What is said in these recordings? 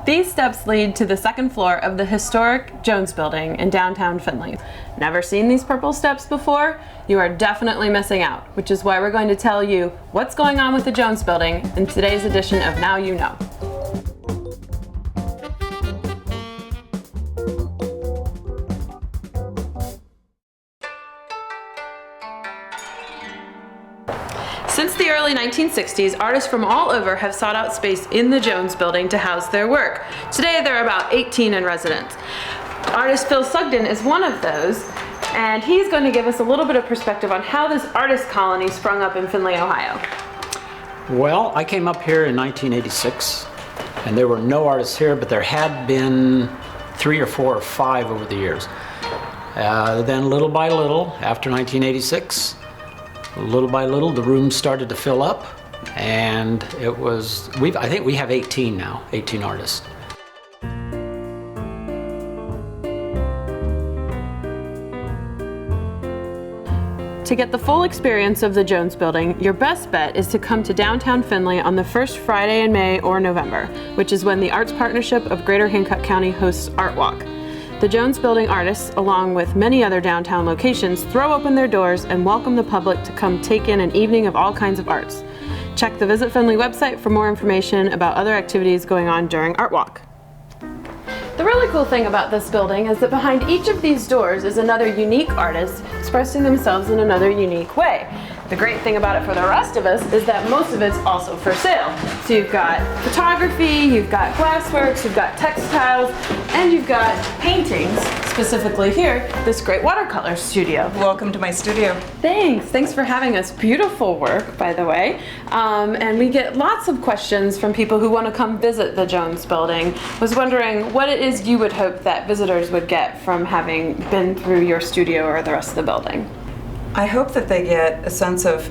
These steps lead to the second floor of the historic Jones Building in downtown Findlay. Never seen these purple steps before? You are definitely missing out, which is why we're going to tell you what's going on with the Jones Building in today's edition of Now You Know. Since the early 1960s, artists from all over have sought out space in the Jones Building to house their work. Today there are about 18 in residence. Artist Sudgen is one of those, and he's going to give us a little bit of perspective on how this artist colony sprung up in Findlay, Ohio. Well, I came up here in 1986, and there were no artists here, but there had been 3 or 4 or 5 over the years. Then little by little, after 1986, little by little, the rooms started to fill up, and I think we have 18 now, 18 artists. To get the full experience of the Jones Building, your best bet is to come to downtown Findlay on the first Friday in May or November, which is when the Arts Partnership of Greater Hancock County hosts Art Walk. The Jones Building artists, along with many other downtown locations, throw open their doors and welcome the public to come take in an evening of all kinds of arts. Check the Visit Findlay website for more information about other activities going on during Art Walk. The really cool thing about this building is that behind each of these doors is another unique artist expressing themselves in another unique way. The great thing about it for the rest of us is that most of it's also for sale. So you've got photography, you've got glassworks, you've got textiles, and you've got paintings, specifically here, this great watercolor studio. Welcome to my studio. Thanks for having us. Beautiful work, by the way. And we get lots of questions from people who want to come visit the Jones Building. Was wondering what it is you would hope that visitors would get from having been through your studio or the rest of the building. I hope that they get a sense of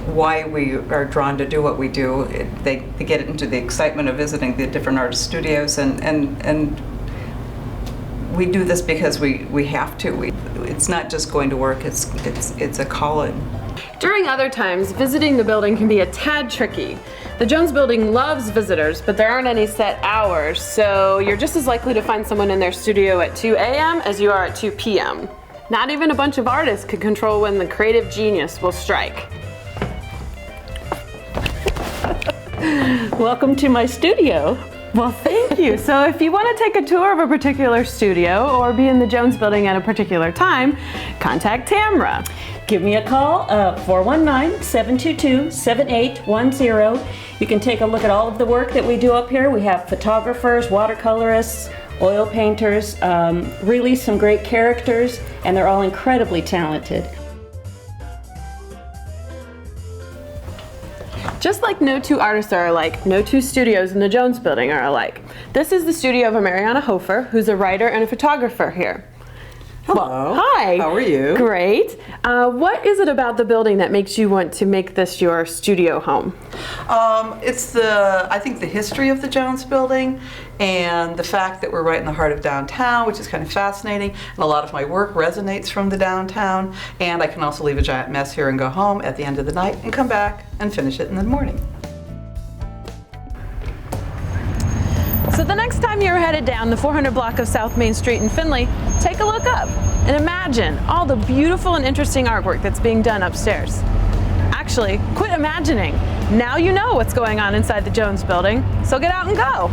why we are drawn to do what we do. They get into the excitement of visiting the different artist studios, and we do this because we have to. It's not just going to work, it's a calling. During other times, visiting the building can be a tad tricky. The Jones Building loves visitors, but there aren't any set hours, so you're just as likely to find someone in their studio at 2 a.m. as you are at 2 p.m. Not even a bunch of artists could control when the creative genius will strike. Welcome to my studio. Well, thank you. So if you want to take a tour of a particular studio or be in the Jones Building at a particular time, contact Tamera. Give me a call, 419-722-7810. You can take a look at all of the work that we do up here. We have photographers, watercolorists, oil painters, really some great characters, and they're all incredibly talented. Just like no two artists are alike, no two studios in the Jones Building are alike. This is the studio of Marianna Hofer, who's a writer and a photographer here. Hello. Well, hi. How are you? Great. What is it about the building that makes you want to make this your studio home? It's I think the history of the Jones Building and the fact that we're right in the heart of downtown, which is kind of fascinating. And a lot of my work resonates from the downtown. And I can also leave a giant mess here and go home at the end of the night and come back and finish it in the morning. So the next time you're headed down the 400 block of South Main Street in Findlay, take a look up and imagine all the beautiful and interesting artwork that's being done upstairs. Actually, quit imagining. Now you know what's going on inside the Jones Building, so get out and go.